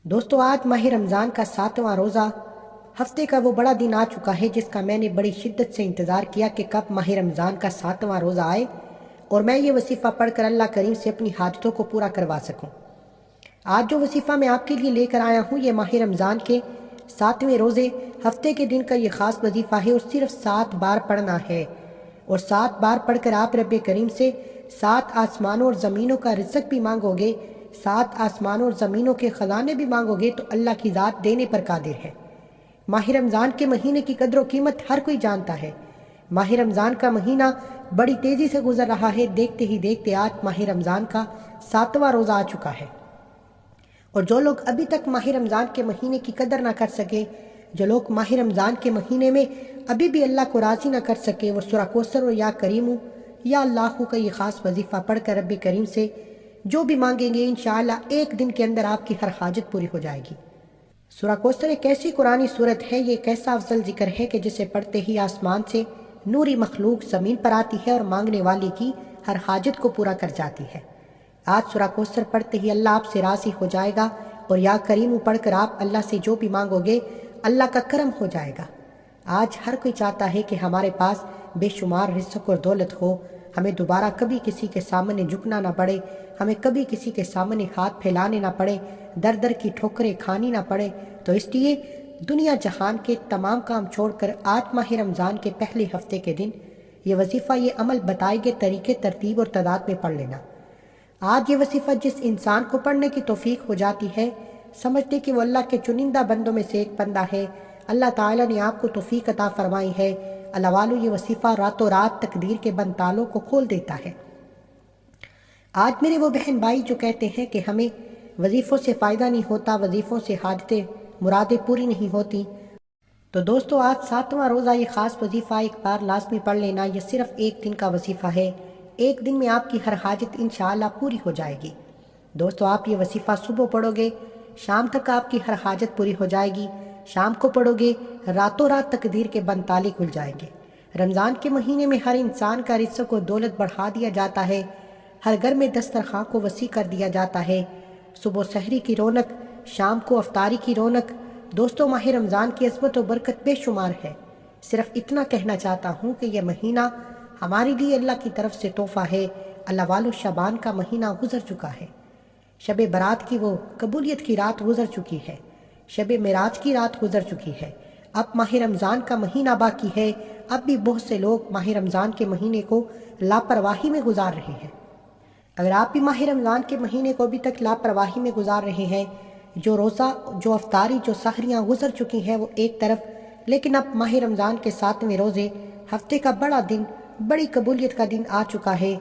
دوستو آج ماہ رمضان کا 7واں روزہ ہفتے کا وہ بڑا دن آ چکا ہے جس کا میں نے بڑی شدت سے انتظار کیا کہ کب ماہ رمضان کا 7واں روزہ آئے اور میں یہ وظیفہ پڑھ کر اللہ کریم سے اپنی حاجتوں کو پورا کروا سکوں۔ آج جو وظیفہ میں آپ کے لیے لے کر آیا ہوں یہ ماہ رمضان کے 7ویں روزے ہفتے کے دن کا یہ خاص وظیفہ ہے اور صرف 7 بار پڑھنا ہے، اور 7 بار پڑھ کر آپ رب کریم سے 7 آسمانوں اور زمینوں کا رزق بھی مانگو گے، 7 آسمانوں اور زمینوں کے خزانے بھی مانگو گے تو اللہ کی ذات دینے پر قادر ہے۔ ماہ رمضان کے مہینے کی قدر و قیمت ہر کوئی جانتا ہے۔ ماہ رمضان کا مہینہ بڑی تیزی سے گزر رہا ہے، دیکھتے ہی دیکھتے آج ماہ رمضان کا 7واں روزہ آ چکا ہے، اور جو لوگ ابھی تک ماہ رمضان کے مہینے کی قدر نہ کر سکے، جو لوگ ماہ رمضان کے مہینے میں ابھی بھی اللہ کو راضی نہ کر سکے، وہ سورہ کوثر اور یا کریم یا اللہ کا یہ خاص وظیفہ پڑھ کر رب کریم سے جو بھی مانگیں گے انشاءاللہ ایک دن کے اندر آپ کی ہر حاجت پوری ہو جائے گی۔ سورہ کوثر ایک ایسی قرآنی صورت ہے، یہ ایک ایسا افضل ذکر ہے کہ جسے پڑھتے ہی آسمان سے نوری مخلوق زمین پر آتی ہے اور مانگنے والے کی ہر حاجت کو پورا کر جاتی ہے۔ آج سورہ کوثر پڑھتے ہی اللہ آپ سے راضی ہو جائے گا، اور یا کریم پڑھ کر آپ اللہ سے جو بھی مانگو گے اللہ کا کرم ہو جائے گا۔ آج ہر کوئی چاہتا ہے کہ ہمارے پاس بے شمار رزق اور دولت ہو، ہمیں دوبارہ کبھی کسی کے سامنے جھکنا نہ پڑے، ہمیں کبھی کسی کے سامنے ہاتھ پھیلانے نہ پڑے، در در کی ٹھوکریں کھانی نہ پڑے۔ تو اس لیے دنیا جہان کے تمام کام چھوڑ کر آج ماہ رمضان کے پہلے ہفتے کے دن یہ وظیفہ، یہ عمل بتائے گئے طریقے، ترتیب اور تعداد میں پڑھ لینا۔ آج یہ وظیفہ جس انسان کو پڑھنے کی توفیق ہو جاتی ہے، سمجھتے کہ وہ اللہ کے چنندہ بندوں میں سے ایک بندہ ہے، اللہ تعالیٰ نے آپ کو توفیق عطا فرمائی ہے۔ اللہ والو یہ وظیفہ راتوں رات تقدیر کے بند تالوں کو کھول دیتا ہے۔ آج میرے وہ بہن بھائی جو کہتے ہیں کہ ہمیں وظیفوں سے فائدہ نہیں ہوتا، وظیفوں سے حاجتیں مرادیں پوری نہیں ہوتی، تو دوستو آج 7واں روزہ یہ خاص وظیفہ ایک بار لازمی پڑھ لینا۔ یہ صرف ایک دن کا وظیفہ ہے، ایک دن میں آپ کی ہر حاجت انشاءاللہ پوری ہو جائے گی۔ دوستو آپ یہ وظیفہ صبح پڑھو گے، شام تک آپ کی ہر حاجت پوری ہو جائے گی، شام کو پڑھو گے راتوں رات تقدیر کے بند تالے کھل جائیں گے۔ رمضان کے مہینے میں ہر انسان کا رزق و دولت بڑھا دیا جاتا ہے، ہر گھر میں دسترخوان کو وسیع کر دیا جاتا ہے، صبح سحری کی رونق، شام کو افطاری کی رونق۔ دوستو ماہ رمضان کی عظمت و برکت بے شمار ہے۔ صرف اتنا کہنا چاہتا ہوں کہ یہ مہینہ ہمارے لیے اللہ کی طرف سے تحفہ ہے۔ اللہ والو شعبان کا مہینہ گزر چکا ہے، شب برات کی وہ قبولیت کی رات گزر چکی ہے، شب معراج کی رات گزر چکی ہے، اب ماہ رمضان کا مہینہ باقی ہے۔ اب بھی بہت سے لوگ ماہ رمضان کے مہینے کو لاپرواہی میں گزار رہے ہیں۔ اگر آپ بھی ماہ رمضان کے مہینے کو ابھی تک لاپرواہی میں گزار رہے ہیں، جو روزہ، جو افطاری، جو سحریاں گزر چکی ہیں وہ ایک طرف، لیکن اب ماہ رمضان کے 7ویں روزے ہفتے کا بڑا دن، بڑی قبولیت کا دن آ چکا ہے۔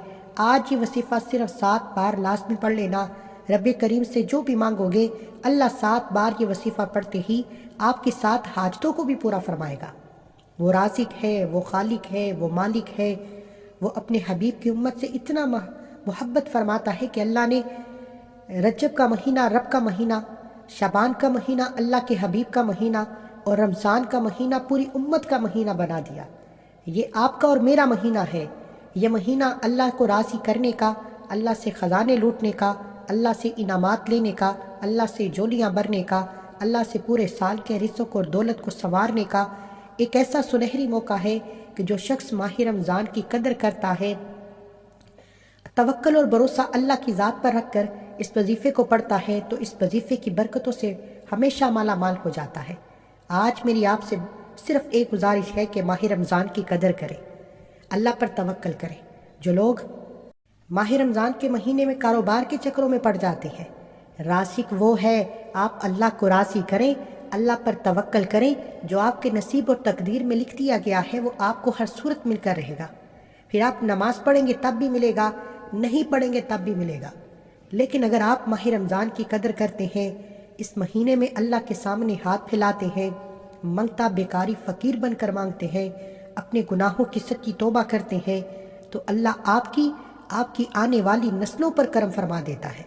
آج یہ وظیفہ صرف 7 بار لازمی پڑھ لینا، رب کریم سے جو بھی مانگو گے اللہ 7 بار یہ وظیفہ پڑھتے ہی آپ کی 7 حاجتوں کو بھی پورا فرمائے گا۔ وہ رازق ہے، وہ خالق ہے، وہ مالک ہے، وہ اپنے حبیب کی امت سے اتنا محبت فرماتا ہے کہ اللہ نے رجب کا مہینہ رب کا مہینہ، شعبان کا مہینہ اللہ کے حبیب کا مہینہ، اور رمضان کا مہینہ پوری امت کا مہینہ بنا دیا۔ یہ آپ کا اور میرا مہینہ ہے، یہ مہینہ اللہ کو راضی کرنے کا، اللہ سے خزانے لوٹنے کا، اللہ سے انعامات لینے کا، اللہ سے جولیاں بھرنے کا، اللہ سے پورے سال کے رزق اور دولت کو سنوارنے کا ایک ایسا سنہری موقع ہے کہ جو شخص ماہ رمضان کی قدر کرتا ہے، توکل اور بھروسہ اللہ کی ذات پر رکھ کر اس وظیفے کو پڑھتا ہے، تو اس وظیفے کی برکتوں سے ہمیشہ مالا مال ہو جاتا ہے۔ آج میری آپ سے صرف ایک گزارش ہے کہ ماہ رمضان کی قدر کریں، اللہ پر توکل کریں۔ جو لوگ ماہ رمضان کے مہینے میں کاروبار کے چکروں میں پڑ جاتے ہیں، رازق وہ ہے، آپ اللہ کو راضی کریں، اللہ پر توکل کریں، جو آپ کے نصیب اور تقدیر میں لکھ دیا گیا ہے وہ آپ کو ہر صورت مل کر رہے گا۔ پھر آپ نماز پڑھیں گے تب بھی ملے گا، نہیں پڑھیں گے تب بھی ملے گا۔ لیکن اگر آپ ماہ رمضان کی قدر کرتے ہیں، اس مہینے میں اللہ کے سامنے ہاتھ پھیلاتے ہیں، منگتا بیکاری فقیر بن کر مانگتے ہیں، اپنے گناہوں کی سچی توبہ کرتے ہیں، تو اللہ آپ کی آنے والی نسلوں پر کرم فرما دیتا ہے۔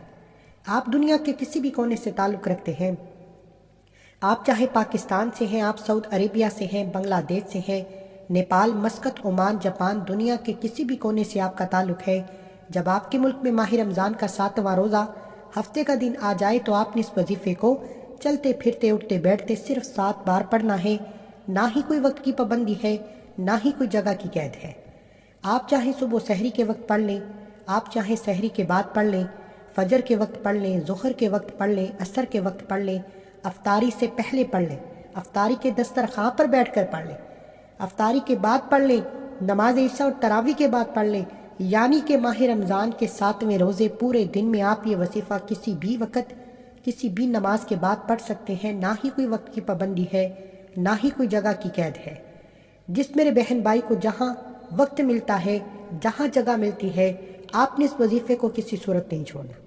آپ دنیا کے کسی بھی کونے سے تعلق رکھتے ہیں، آپ چاہے پاکستان سے ہیں، آپ سعودی عربیہ سے ہیں، بنگلہ دیش سے ہیں، نیپال، مسقط، عمان، جاپان، دنیا کے کسی بھی کونے سے آپ کا تعلق ہے، جب آپ کے ملک میں ماہ رمضان کا 7واں روزہ ہفتے کا دن آ جائے تو آپ نے اس وظیفے کو چلتے پھرتے اٹھتے بیٹھتے صرف 7 بار پڑھنا ہے، نہ ہی کوئی وقت کی پابندی ہے، نہ ہی کوئی جگہ کی قید ہے۔ آپ چاہیں صبح سحری کے وقت پڑھ لیں، آپ چاہیں سحری کے بعد پڑھ لیں، فجر کے وقت پڑھ لیں، ظہر کے وقت پڑھ لیں، عصر کے وقت پڑھ لیں، افطاری سے پہلے پڑھ لیں، افطاری کے دسترخوان پر بیٹھ کر پڑھ لیں، افطاری کے بعد پڑھ لیں، نماز عشاء اور تراویح کے بعد پڑھ لیں۔ یعنی کہ ماہ رمضان کے 7ویں روزے پورے دن میں آپ یہ وظیفہ کسی بھی وقت کسی بھی نماز کے بعد پڑھ سکتے ہیں، نہ ہی کوئی وقت کی پابندی ہے، نہ ہی کوئی جگہ کی قید ہے۔ جس میرے بہن بھائی کو جہاں وقت ملتا ہے، جہاں جگہ ملتی ہے، آپ نے اس وظیفے کو کسی صورت نہیں چھوڑنا۔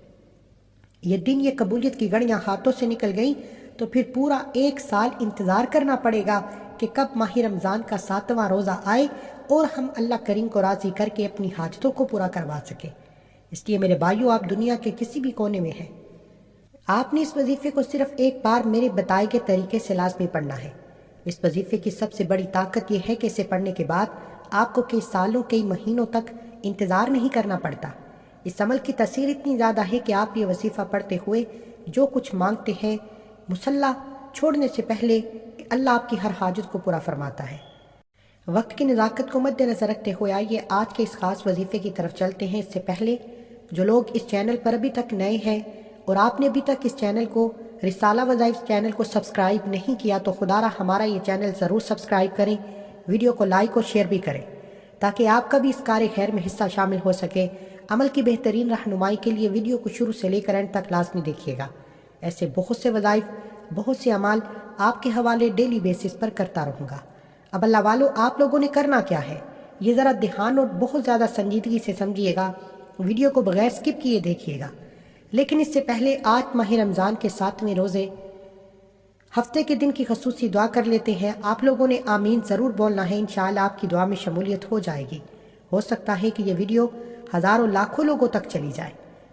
یہ دن یہ قبولیت کی گھڑیاں ہاتھوں سے نکل گئیں تو پھر پورا 1 سال انتظار کرنا پڑے گا کہ کب ماہ رمضان کا 7واں روزہ آئے اور ہم اللہ کریم کو راضی کر کے اپنی حاجتوں کو پورا کروا سکیں۔ اس لیے میرے بھائیوں، آپ دنیا کے کسی بھی کونے میں ہیں، آپ نے اس وظیفے کو صرف ایک بار میرے بتائے گئے طریقے سے لازمی پڑھنا ہے۔ اس وظیفے کی سب سے بڑی طاقت یہ ہے کہ اسے پڑھنے کے بعد آپ کو کئی سالوں کئی مہینوں تک انتظار نہیں کرنا پڑتا۔ اس عمل کی تاثیر اتنی زیادہ ہے کہ آپ یہ وظیفہ پڑھتے ہوئے جو کچھ مانگتے ہیں، مصلی چھوڑنے سے پہلے اللہ آپ کی ہر حاجت کو پورا فرماتا ہے۔ وقت کی نزاکت کو مد نظر رکھتے ہوئے آئیے آج کے اس خاص وظیفے کی طرف چلتے ہیں۔ اس سے پہلے جو لوگ اس چینل پر ابھی تک نئے ہیں اور آپ نے ابھی تک اس چینل کو رسالہ وظائف چینل کو سبسکرائب نہیں کیا تو خدا را ہمارا یہ چینل ضرور سبسکرائب کریں، ویڈیو کو لائک اور شیئر بھی کریں تاکہ آپ کا بھی اس کار خیر میں حصہ شامل ہو سکے۔ عمل کی بہترین رہنمائی کے لیے ویڈیو کو شروع سے لے کر اینڈ تک لازمی دیکھیے گا۔ ایسے بہت سے وظائف، بہت سے اعمال آپ کے حوالے ڈیلی بیسس پر کرتا رہوں گا۔ اب اللہ والو، آپ لوگوں نے کرنا کیا ہے، یہ ذرا دھیان اور بہت زیادہ سنجیدگی سے سمجھیے گا، ویڈیو کو بغیر سکپ کیے دیکھیے گا۔ لیکن اس سے پہلے آج ماہ رمضان کے 7ویں روزے ہفتے کے دن کی خصوصی دعا کر لیتے ہیں۔ آپ لوگوں نے آمین ضرور بولنا ہے، انشاءاللہ آپ کی دعا میں شمولیت ہو جائے گی۔ ہو سکتا ہے کہ یہ ویڈیو ہزاروں لاکھوں لوگوں تک چلی جائے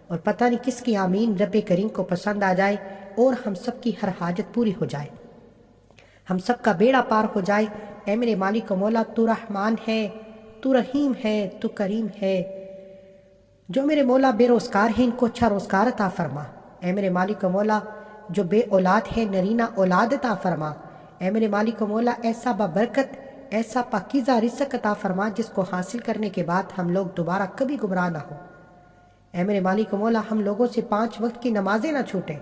اور پتہ نہیں کس کی آمین رب کریم کو پسند آ جائے اور ہم سب کی ہر حاجت پوری ہو جائے، ہم سب کا بیڑا پار ہو جائے۔ اے میرے مالک و مولا، تو رحمان ہے، تو رحیم ہے، تو کریم ہے۔ جو میرے مولا بے روزگار ہیں ان کو اچھا روزگار عطا فرما۔ اے میرے مالک و مولا، جو بے اولاد ہے نرینہ اولاد عطا فرما۔ اے میرے مالک و مولا، ایسا بابرکت، ایسا پاکیزہ رزق عطا فرما جس کو حاصل کرنے کے بعد ہم لوگ دوبارہ کبھی گمراہ نہ ہو۔ اے میرے مالک و مولا، ہم لوگوں سے 5 وقت کی نمازیں نہ چھوٹیں،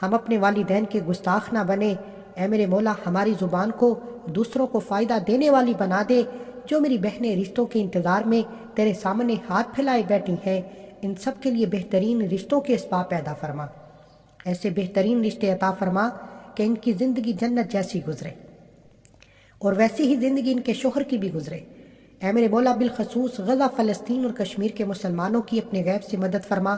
ہم اپنے والدین کے گستاخ نہ بنیں۔ اے میرے مولا، ہماری زبان کو دوسروں کو فائدہ دینے والی بنا دے۔ جو میری بہنیں رشتوں کے انتظار میں تیرے سامنے ہاتھ پھیلائے بیٹھی ہیں، ان سب کے لیے بہترین رشتوں کے اسباب پیدا فرما۔ ایسے بہترین رشتے عطا فرما کہ ان کی زندگی جنت جیسی گزرے اور ویسی ہی زندگی ان کے شوہر کی بھی گزرے۔ اے میرے مولا، بالخصوص غزہ، فلسطین اور کشمیر کے مسلمانوں کی اپنے غیب سے مدد فرما۔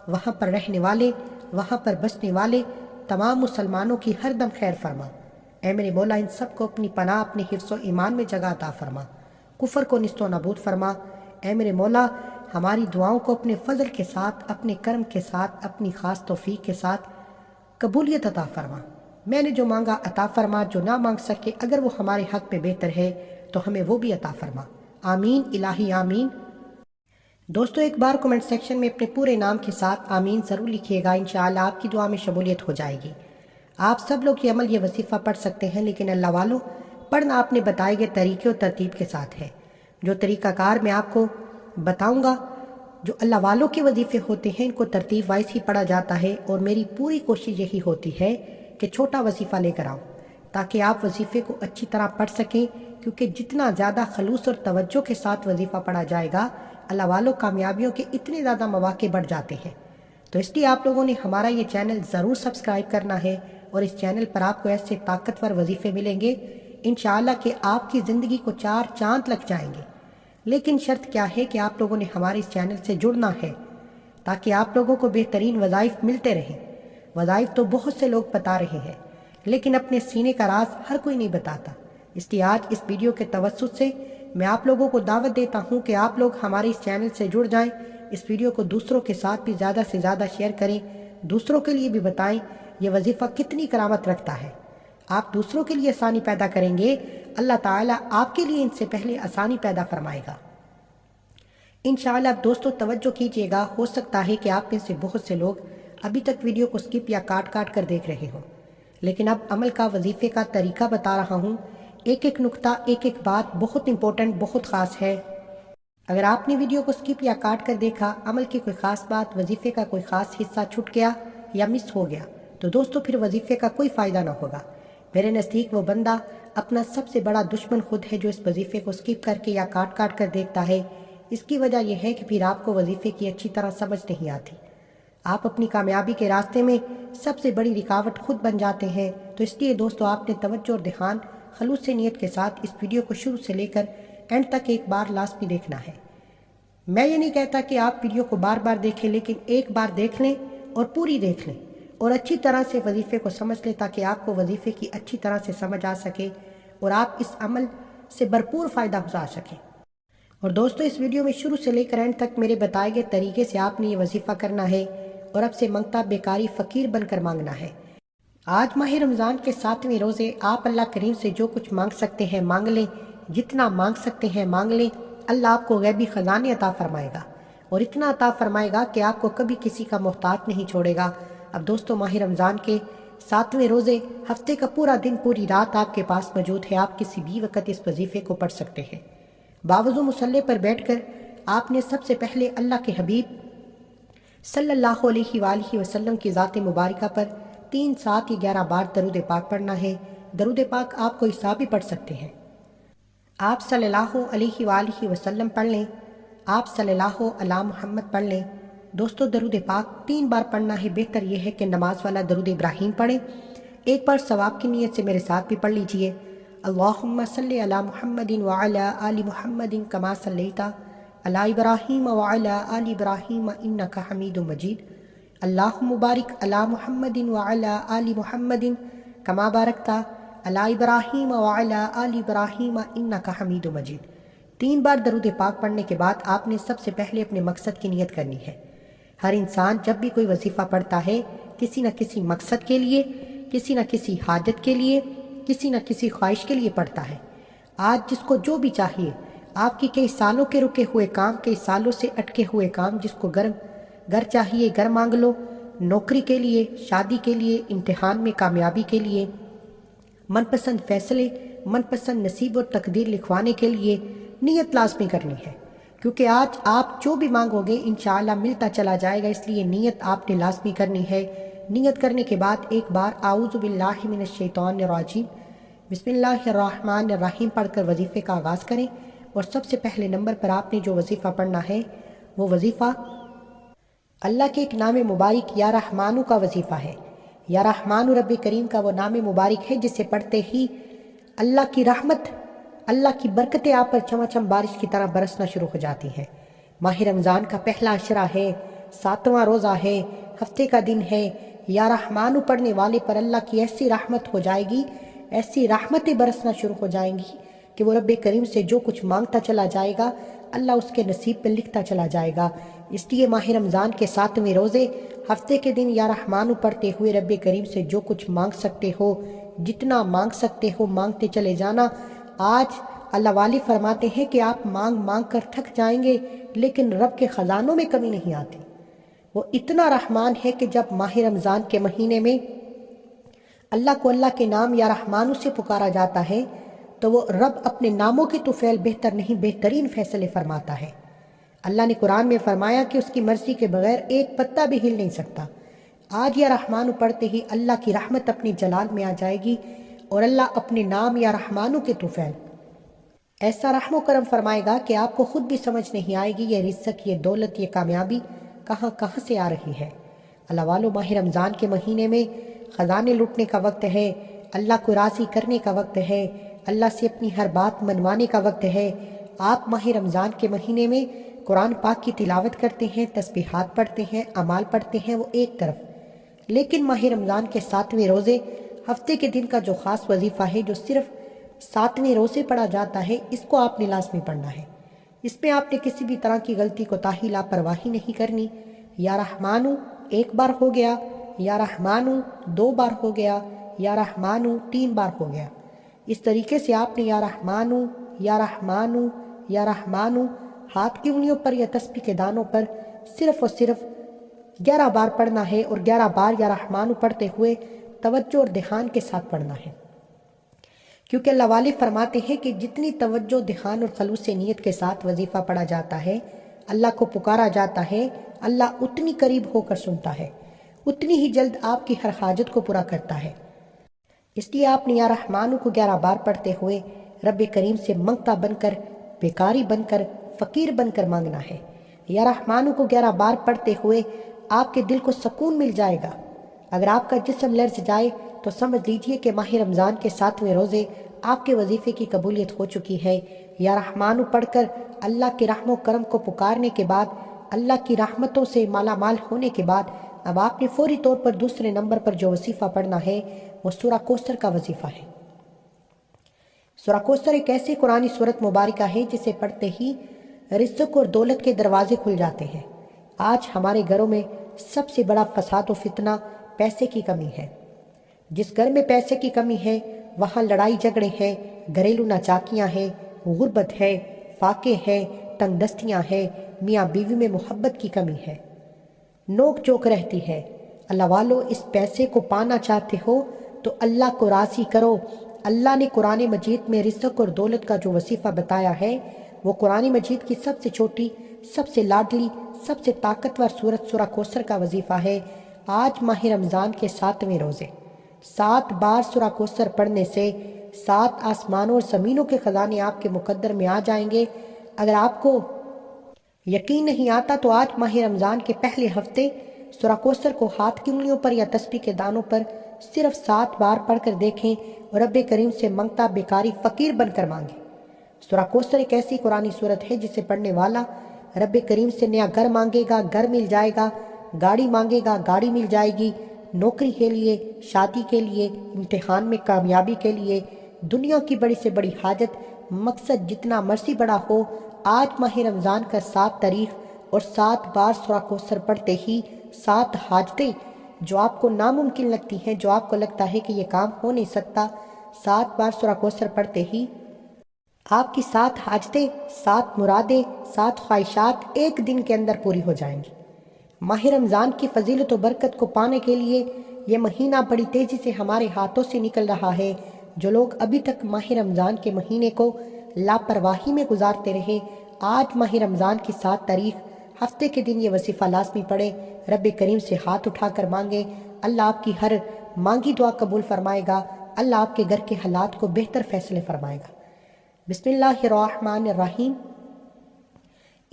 وہاں پر رہنے والے، وہاں پر بسنے والے تمام مسلمانوں کی ہر دم خیر فرما۔ اے میرے مولا، ان سب کو اپنی پناہ، اپنے حفظ و ایمان میں جگہ عطا فرما، کفر کو نیست و نابود فرما۔ اے میرے مولا، ہماری دعاؤں کو اپنے فضل کے ساتھ، اپنے کرم کے ساتھ، اپنی خاص توفیق کے ساتھ قبولیت عطا فرما۔ میں نے جو مانگا عطا فرما، جو نہ مانگ سکے اگر وہ ہمارے حق میں بہتر ہے تو ہمیں وہ بھی عطا فرما۔ آمین الہی آمین۔ دوستو، ایک بار کمنٹ سیکشن میں اپنے پورے نام کے ساتھ آمین ضرور لکھیے گا، انشاءاللہ آپ کی دعا میں شمولیت ہو جائے گی۔ آپ سب لوگ یہ عمل، یہ وظیفہ پڑھ سکتے ہیں، لیکن اللہ والوں، پڑھنا آپ نے بتائے گئے طریقے اور ترتیب کے ساتھ ہے۔ جو طریقہ کار میں آپ کو بتاؤں گا، جو اللہ والوں کے وظیفے ہوتے ہیں، ان کو ترتیب وائز ہی پڑھا جاتا ہے، اور میری پوری کوشش یہی ہوتی ہے کہ چھوٹا وظیفہ لے کر آؤں تاکہ آپ وظیفے کو اچھی طرح پڑھ سکیں، کیونکہ جتنا زیادہ خلوص اور توجہ کے ساتھ وظیفہ پڑھا جائے گا، اللہ والوں کامیابیوں کے اتنے زیادہ مواقع بڑھ جاتے ہیں۔ تو اس لیے آپ لوگوں نے ہمارا یہ چینل ضرور سبسکرائب کرنا ہے، اور اس چینل پر آپ کو ایسے طاقتور وظیفے ملیں گے انشاءاللہ کہ آپ کی زندگی کو 4 چاند لگ جائیں گے۔ لیکن شرط کیا ہے کہ آپ لوگوں نے ہمارے اس چینل سے جڑنا ہے تاکہ آپ لوگوں کو بہترین وظائف ملتے رہیں۔ وظائف تو بہت سے لوگ بتا رہے ہیں، لیکن اپنے سینے کا راز ہر کوئی نہیں بتاتا۔ اس لیے آج اس ویڈیو کے توسط سے میں آپ لوگوں کو دعوت دیتا ہوں کہ آپ لوگ ہمارے اس چینل سے جڑ جائیں، اس ویڈیو کو دوسروں کے ساتھ بھی زیادہ سے زیادہ شیئر کریں، دوسروں کے لیے بھی بتائیں یہ وظیفہ کتنی کرامت رکھتا ہے۔ آپ دوسروں کے لیے آسانی پیدا کریں گے، اللہ تعالیٰ آپ کے لیے ان سے پہلے آسانی پیدا فرمائے گا۔ انشاءاللہ دوستو توجہ کیجیے گا، ہو سکتا ہے کہ آپ میں سے بہت سے لوگ ابھی تک ویڈیو کو سکپ یا کاٹ کر دیکھ رہے ہوں، لیکن اب عمل کا وظیفے کا طریقہ بتا رہا ہوں۔ ایک ایک نقطہ، ایک ایک بات بہت امپورٹنٹ، بہت خاص ہے۔ اگر آپ نے ویڈیو کو سکپ یا کاٹ کر دیکھا، عمل کی کوئی خاص بات، وظیفے کا کوئی خاص حصہ چھوٹ گیا یا مس ہو گیا تو دوستو پھر وظیفے کا کوئی فائدہ نہ ہوگا۔ میرے نزدیک وہ بندہ اپنا سب سے بڑا دشمن خود ہے جو اس وظیفے کو سکپ کر کے یا کاٹ کاٹ کر دیکھتا ہے۔ اس کی وجہ یہ ہے کہ پھر آپ کو وظیفے کی اچھی طرح سمجھ نہیں آتی۔ آپ اپنی کامیابی کے راستے میں سب سے بڑی رکاوٹ خود بن جاتے ہیں۔ تو اس لیے دوستو آپ نے توجہ اور دھیان، خلوص سے نیت کے ساتھ اس ویڈیو کو شروع سے لے کر اینڈ تک ایک بار لازمی دیکھنا ہے۔ میں یہ نہیں کہتا کہ آپ ویڈیو کو بار بار دیکھیں، لیکن ایک بار دیکھ لیں اور پوری دیکھ لیں اور اچھی طرح سے وظیفے کو سمجھ لیں تاکہ آپ کو وظیفے کی اچھی طرح سے سمجھ آ سکے اور آپ اس عمل سے بھرپور فائدہ اٹھا سکیں۔ اور دوستو اس ویڈیو میں شروع سے لے کر اینڈ تک میرے بتائے گئے طریقے سے آپ نے یہ وظیفہ کرنا ہے اور اب سے منگتا بیکاری فقیر بن کر مانگنا ہے۔ آج ماہ رمضان کے 7ویں روزے آپ اللہ کریم سے جو کچھ مانگ سکتے ہیں مانگ لیں، جتنا مانگ سکتے ہیں مانگ لیں۔ اللہ آپ کو غیبی خزانے عطا فرمائے گا اور اتنا عطا فرمائے گا کہ آپ کو کبھی کسی کا محتاج نہیں چھوڑے گا۔ اب دوستو ماہ رمضان کے 7ویں روزے، ہفتے کا پورا دن، پوری رات آپ کے پاس موجود ہے۔ آپ کسی بھی وقت اس وظیفے کو پڑھ سکتے ہیں۔ باوضو مصلی پر بیٹھ کر آپ نے سب سے پہلے اللہ کے حبیب صلی اللہ علیہ وآلہ وسلم کی ذات مبارکہ پر 3، 7 یا 11 بار درود پاک پڑھنا ہے۔ درود پاک آپ کو حساب بھی پڑھ سکتے ہیں۔ آپ صلی اللہ علیہ وآلہ وسلم پڑھ لیں، آپ صلی اللہ علی محمد پڑھ لیں۔ دوستو درود پاک 3 بار پڑھنا ہے۔ بہتر یہ ہے کہ نماز والا درود ابراہیم پڑھیں۔ ایک بار ثواب کی نیت سے میرے ساتھ بھی پڑھ لیجئے۔ اللہم صلی علی محمد وعلی آل محمد کما صلیت علی ابراہیم وعلی آل ابراہیم انک حمید مجید۔ اللہم بارک علی محمد وعلی آل محمد کما بارکت علی ابراہیم وعلی آل ابراہیم انک حمید مجید۔ 3 بار درود پاک پڑھنے کے بعد آپ نے سب سے پہلے اپنے مقصد کی نیت کرنی ہے۔ ہر انسان جب بھی کوئی وظیفہ پڑھتا ہے کسی نہ کسی مقصد کے لیے، کسی نہ کسی حاجت کے لیے، کسی نہ کسی خواہش کے لیے پڑھتا ہے۔ آج جس کو جو بھی چاہیے، آپ کی کئی سالوں کے رکے ہوئے کام، کئی سالوں سے اٹکے ہوئے کام، جس کو گھر چاہیے گھر مانگ لو، نوکری کے لیے، شادی کے لیے، امتحان میں کامیابی کے لیے، من پسند فیصلے، من پسند نصیب اور تقدیر لکھوانے کے لیے نیت لازمی کرنی ہے، کیونکہ آج آپ جو بھی مانگو گے انشاءاللہ ملتا چلا جائے گا۔ اس لیے نیت آپ نے لازمی کرنی ہے۔ نیت کرنے کے بعد ایک بار اعوذ باللہ من الشیطان الرجیم بسم اللہ الرحمن الرحیم پڑھ کر وظیفے کا آغاز کریں۔ اور سب سے پہلے نمبر پر آپ نے جو وظیفہ پڑھنا ہے وہ وظیفہ اللہ کے ایک نام مبارک یا رحمانو کا وظیفہ ہے۔ یا رحمانو رب کریم کا وہ نام مبارک ہے جسے پڑھتے ہی اللہ کی رحمت، اللہ کی برکتیں آپ پر چمچم بارش کی طرح برسنا شروع ہو جاتی ہیں۔ ماہ رمضان کا پہلا عشرہ ہے، 7واں روزہ ہے، ہفتے کا دن ہے۔ یا رحمانو پڑھنے والے پر اللہ کی ایسی رحمت ہو جائے گی، ایسی رحمتیں برسنا شروع ہو جائیں گی کہ وہ رب کریم سے جو کچھ مانگتا چلا جائے گا اللہ اس کے نصیب پہ لکھتا چلا جائے گا۔ اس لیے ماہ رمضان کے 7ویں روزے، ہفتے کے دن یا رحمانو پڑھتے ہوئے رب کریم سے جو کچھ مانگ سکتے ہو، جتنا مانگ سکتے ہو مانگتے چلے جانا۔ آج اللہ والی فرماتے ہیں کہ آپ مانگ مانگ کر تھک جائیں گے لیکن رب کے خزانوں میں کمی نہیں آتی۔ وہ اتنا رحمان ہے کہ جب ماہ رمضان کے مہینے میں اللہ کو اللہ کے نام یا رحمانو سے پکارا جاتا ہے تو وہ رب اپنے ناموں کے طفیل بہتر نہیں بہترین فیصلے فرماتا ہے۔ اللہ نے قرآن میں فرمایا کہ اس کی مرضی کے بغیر ایک پتا بھی ہل نہیں سکتا۔ آج یا رحمانو پڑھتے ہی اللہ کی رحمت اپنی جلال میں آ جائے گی اور اللہ اپنے نام یا رحمانو کے طفیل ایسا رحم و کرم فرمائے گا کہ آپ کو خود بھی سمجھ نہیں آئے گی یہ رزق، یہ دولت، یہ کامیابی کہاں کہاں سے آ رہی ہے۔ اللہ والو ماہ رمضان کے مہینے میں خزانے لوٹنے کا وقت ہے، اللہ کو راضی کرنے کا وقت ہے، اللہ سے اپنی ہر بات منوانے کا وقت ہے۔ آپ ماہ رمضان کے مہینے میں قرآن پاک کی تلاوت کرتے ہیں، تسبیحات پڑھتے ہیں، اعمال پڑھتے ہیں، وہ ایک طرف، لیکن ماہ رمضان کے 7ویں روزے، ہفتے کے دن کا جو خاص وظیفہ ہے جو صرف 7ویں روزے پڑھا جاتا ہے، اس کو آپ نے لازمی پڑھنا ہے۔ اس میں آپ نے کسی بھی طرح کی غلطی کوتاہی لاپرواہی نہیں کرنی۔ یا رحمانو 1 بار ہو گیا، یا رحمانو 2 بار ہو گیا، یا رحمانو 3 بار ہو گیا۔ اس طریقے سے آپ نے یا رحمانو، یا رحمانو، یا رحمانو ہاتھ کی انگلیوں پر یا تسبیح کے دانوں پر صرف اور صرف 11 بار پڑھنا ہے، اور 11 بار یا رحمانو پڑھتے ہوئے توجہ اور دھیان کے ساتھ پڑھنا ہے، کیونکہ اللہ والے فرماتے ہیں کہ جتنی توجہ، دھیان اور خلوص نیت کے ساتھ وظیفہ پڑھا جاتا ہے، اللہ کو پکارا جاتا ہے، اللہ اتنی قریب ہو کر سنتا ہے، اتنی ہی جلد آپ کی ہر حاجت کو پورا کرتا ہے۔ اس لیے آپ نے یا رحمانو کو 11 بار پڑھتے ہوئے رب کریم سے منگتا بن کر، بیکاری بن کر، فقیر بن کر مانگنا ہے۔ یا رحمانو کو 11 بار پڑھتے ہوئے آپ کے دل کو سکون مل جائے گا۔ اگر آپ کا جسم لرز جائے تو سمجھ لیجئے کہ ماہ رمضان کے 7ویں روزے آپ کے وظیفے کی قبولیت ہو چکی ہے۔ یا رحمانو پڑھ کر اللہ کے رحم و کرم کو پکارنے کے بعد، اللہ کی رحمتوں سے مالا مال ہونے کے بعد، اب آپ نے فوری طور پر دوسرے نمبر پر جو وظیفہ پڑھنا ہے وہ سورہ کوثر کا وظیفہ ہے۔ سورہ کوثر ایک ایسی قرآنی سورت مبارکہ ہے جسے پڑھتے ہی رزق اور دولت کے دروازے کھل جاتے ہیں۔ آج ہمارے گھروں میں سب سے بڑا فساد و فتنہ پیسے کی کمی ہے۔ جس گھر میں پیسے کی کمی ہے وہاں لڑائی جھگڑے ہیں، گھریلو ناچاکیاں ہیں، غربت ہے، فاقے ہیں، تنگ دستیاں ہیں، میاں بیوی میں محبت کی کمی ہے، نوک چوک رہتی ہے۔ اللہ والو، اس پیسے کو پانا چاہتے ہو تو اللہ کو راضی کرو۔ اللہ نے قرآن مجید میں رزق اور دولت کا جو وظیفہ بتایا ہے وہ قرآن مجید کی سب سے چھوٹی، سب سے لاڈلی، سب سے طاقتور سورت سورہ کوثر کا وظیفہ ہے۔ آج ماہ رمضان کے 7ویں روزے 7 بار سورہ کوثر پڑھنے سے 7 آسمانوں اور زمینوں کے خزانے آپ کے مقدر میں آ جائیں گے۔ اگر آپ کو یقین نہیں آتا تو آج ماہ رمضان کے پہلے ہفتے سورہ کوثر کو ہاتھ کی انگلیوں پر یا تسبیح کے دانوں پر صرف 7 بار پڑھ کر دیکھیں اور رب کریم سے منگتا بیکاری فقیر بن کر مانگیں۔ سورہ کوثر ایک ایسی قرآنی سورت ہے جسے پڑھنے والا رب کریم سے نیا گھر مانگے گا، گھر مل جائے گا، گاڑی مانگے گا، گاڑی مل جائے گی، نوکری کے لیے، شادی کے لیے، امتحان میں کامیابی کے لیے، دنیا کی بڑی سے بڑی حاجت، مقصد جتنا مرضی بڑا ہو، آج ماہ رمضان کا 7 تاریخ اور 7 بار سورہ کوثر پڑھتے ہی 7 حاجتیں جو آپ کو ناممکن لگتی ہیں، جو آپ کو لگتا ہے کہ یہ کام ہو نہیں سکتا، 7 بار سورہ کوثر پڑھتے ہی آپ کی 7 حاجتیں، 7 مرادیں، 7 خواہشات ایک دن کے اندر پوری ہو جائیں گی۔ ماہ رمضان کی فضیلت و برکت کو پانے کے لیے یہ مہینہ بڑی تیزی سے ہمارے ہاتھوں سے نکل رہا ہے۔ جو لوگ ابھی تک ماہ رمضان کے مہینے کو لاپرواہی میں گزارتے رہے، آج ماہ رمضان کی 7 تاریخ ہفتے کے دن یہ وظیفہ لازمی پڑھیں، رب کریم سے ہاتھ اٹھا کر مانگیں۔ اللہ آپ کی ہر مانگی دعا قبول فرمائے گا، اللہ آپ کے گھر کے حالات کو بہتر فیصلے فرمائے گا۔ بسم اللہ الرحمن الرحیم۔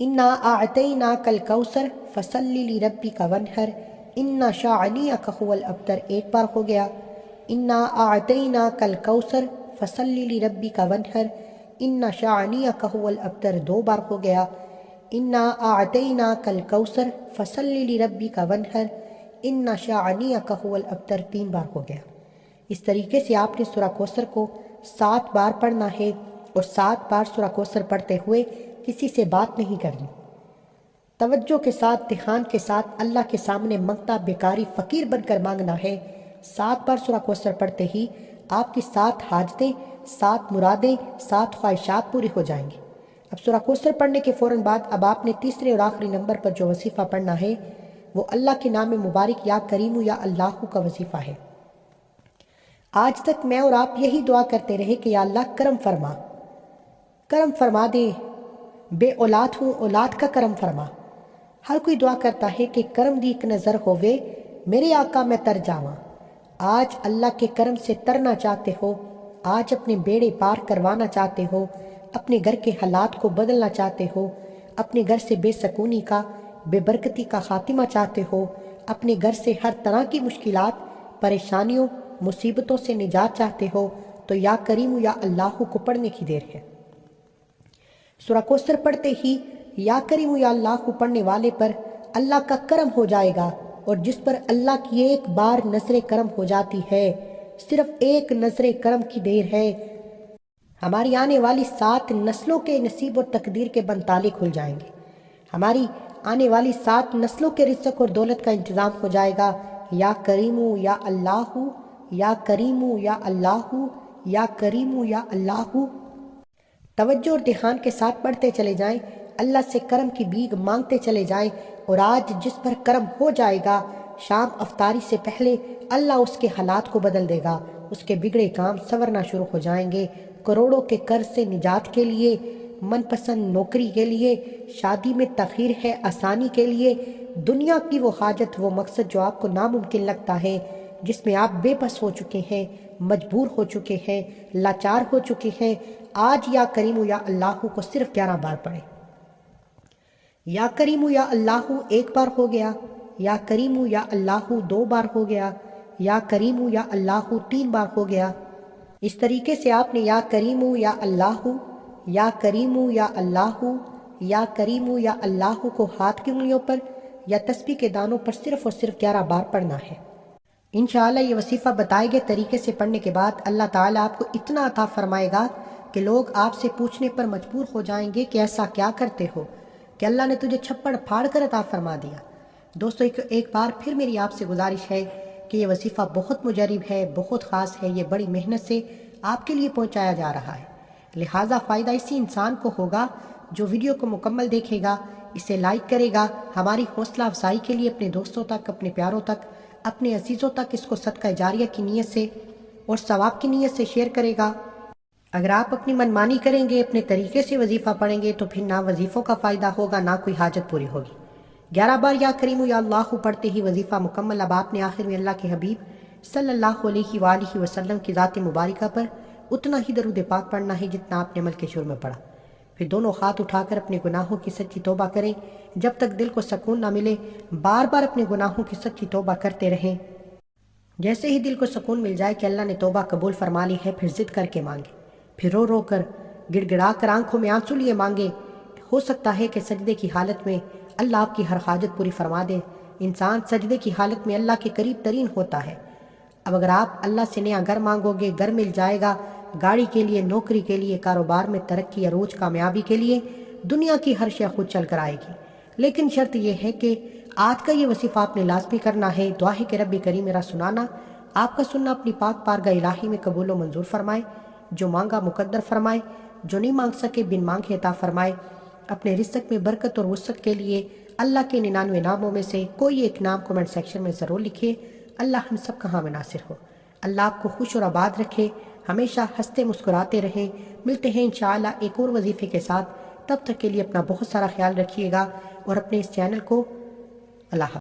انا اعطیناک الکوثر فصلی لربک وانحر ان شانئک هو الابتر، ایک بار ہو گیا۔ انا اعطیناک الکوثر فصلی لربک وانحر ان شانئک هو الابتر، 2 بار ہو گیا۔ انا اعطیناک الکوثر فصلی لربک وانحر ان شانئک هو الابتر، 3 بار ہو گیا۔ اس طریقے سے آپ نے سورہ کوثر کو 7 بار پڑھنا ہے اور 7 بار سورہ کوثر پڑھتے ہوئے کسی سے بات نہیں کرنی۔ توجہ کے ساتھ، دھیان کے ساتھ اللہ کے سامنے منگتا بیکاری فقیر بن کر مانگنا ہے۔ 7 بار سورہ کوثر پڑھتے ہی آپ کی 7 حاجتیں، 7 مرادیں، 7 خواہشات پوری ہو جائیں گی۔ اب سورہ کوثر پڑھنے کے فوراً بعد اب آپ نے تیسرے اور آخری نمبر پر جو وظیفہ پڑھنا ہے وہ اللہ کے نام مبارک یا کریم یا اللہ کا وظیفہ ہے۔ آج تک میں اور آپ یہی دعا کرتے رہے کہ یا اللہ کرم فرما دے، بے اولاد ہوں، اولاد کا کرم فرما۔ ہر کوئی دعا کرتا ہے کہ کرم دی ایک نظر ہووے میرے آقا میں تر جاواں۔ آج اللہ کے کرم سے ترنا چاہتے ہو، آج اپنے بیڑے پار کروانا چاہتے ہو، اپنے گھر کے حالات کو بدلنا چاہتے ہو، اپنے گھر سے بے سکونی کا، بے برکتی کا خاتمہ چاہتے ہو، اپنے گھر سے ہر طرح کی مشکلات، پریشانیوں، مصیبتوں سے نجات چاہتے ہو تو یا کریم یا اللہ کو پڑھنے کی دیر ہے۔ سورہ کوثر پڑھتے ہی یا کریم یا اللہ پڑھنے والے پر اللہ کا کرم ہو جائے گا، اور جس پر اللہ کی ایک بار نظر کرم ہو جاتی ہے، صرف ایک نظر کرم کی دیر ہے، ہماری آنے والی 7 نسلوں کے نصیب اور تقدیر کے بند تالے کھل جائیں گے۔ ہماری آنے والی 7 نسلوں کے رزق اور دولت کا انتظام ہو جائے گا۔ یا کریم یا اللہ، یا کریم یا اللہ، یا کریم یا اللہ۔ توجہ اور دھیان کے ساتھ پڑھتے چلے جائیں، اللہ سے کرم کی بھیک مانگتے چلے جائیں، اور آج جس پر کرم ہو جائے گا شام افطاری سے پہلے اللہ اس کے حالات کو بدل دے گا، اس کے بگڑے کام سنورنا شروع ہو جائیں گے، کروڑوں کے قرض سے نجات کے لیے، من پسند نوکری کے لیے، شادی میں تاخیر ہے آسانی کے لیے، دنیا کی وہ حاجت، وہ مقصد جو آپ کو ناممکن لگتا ہے، جس میں آپ بے بس ہو چکے ہیں، مجبور ہو چکے ہیں، لاچار ہو چکے ہیں، آج یا کریم یا اللہ کو صرف 11 بار پڑھیں۔ یا کریم یا اللہ ایک بار ہو گیا، یا کریم یا اللہ 2 بار ہو گیا، یا کریم یا اللہ 3 بار ہو گیا۔ اس طریقے سے آپ نے یا کریم یا اللہ، یا کریم یا اللہ، یا کریم یا اللہ کو ہاتھ کی انگلیوں پر یا تسبیح کے دانوں پر صرف اور صرف 11 بار پڑھنا ہے۔ انشاءاللہ یہ وظیفہ بتائے گئے طریقے سے پڑھنے کے بعد اللہ تعالیٰ آپ کو اتنا عطا فرمائے گا کہ لوگ آپ سے پوچھنے پر مجبور ہو جائیں گے کہ ایسا کیا کرتے ہو کہ اللہ نے تجھے چھپڑ پھاڑ کر عطا فرما دیا۔ دوستو ایک بار پھر میری آپ سے گزارش ہے کہ یہ وظیفہ بہت مجرب ہے، بہت خاص ہے، یہ بڑی محنت سے آپ کے لیے پہنچایا جا رہا ہے، لہٰذا فائدہ اسی انسان کو ہوگا جو ویڈیو کو مکمل دیکھے گا، اسے لائک کرے گا، ہماری حوصلہ افزائی کے لیے اپنے دوستوں تک، اپنے پیاروں تک، اپنے عزیزوں تک اس کو صدقہ جاریہ کی نیت سے اور ثواب کی نیت سے شیئر کرے گا۔ اگر آپ اپنی منمانی کریں گے، اپنے طریقے سے وظیفہ پڑھیں گے تو پھر نہ وظیفوں کا فائدہ ہوگا، نہ کوئی حاجت پوری ہوگی۔ 11 بار یا کریم یا اللہ پڑھتے ہی وظیفہ مکمل۔ اب آپ نے آخر میں اللہ کے حبیب صلی اللہ علیہ وآلہ وسلم کی ذات مبارکہ پر اتنا ہی درود پاک پڑھنا ہے جتنا آپ نے عمل کے شروع میں پڑھا۔ پھر دونوں ہاتھ اٹھا کر اپنے گناہوں کی سچی توبہ کریں، جب تک دل کو سکون نہ ملے بار بار اپنے گناہوں کی سچی توبہ کرتے رہیں۔ جیسے ہی دل کو سکون مل جائے کہ اللہ نے توبہ قبول فرما لی ہے، پھر ضد کر کے مانگے، پھر رو رو کر، گڑ گڑا کر، آنکھوں میں آنسو لیے مانگے۔ ہو سکتا ہے کہ سجدے کی حالت میں اللہ آپ کی ہر حاجت پوری فرما دے۔ انسان سجدے کی حالت میں اللہ کے قریب ترین ہوتا ہے۔ اب اگر آپ اللہ سے نیا گھر مانگو گے، گھر مل جائے گا، گاڑی کے لیے، نوکری کے لیے، کاروبار میں ترقی، عروج، کامیابی کے لیے، دنیا کی ہر شے خود چل کر آئے گی، لیکن شرط یہ ہے کہ آج کا یہ وظیفہ آپ نے لازمی کرنا ہے۔ دعا ہے کہ رب کریم میرا سنانا، آپ کا سننا اپنی پاک بارگاہ الہی میں قبول و منظور فرمائے، جو مانگا مقدر فرمائے، جو نہیں مانگ سکے بن مانگے عطا فرمائے۔ اپنے رزق میں برکت اور وسعت کے لیے اللہ کے 99 ناموں میں سے کوئی ایک نام کمنٹ سیکشن میں ضرور لکھیے۔ اللہ ہم سب کا حامی ناصر ہو۔ اللہ آپ کو خوش اور آباد رکھے، ہمیشہ ہنستے مسکراتے رہیں۔ ملتے ہیں انشاءاللہ ایک اور وظیفے کے ساتھ، تب تک کے لیے اپنا بہت سارا خیال رکھیے گا اور اپنے اس چینل کو اللہ حافظ۔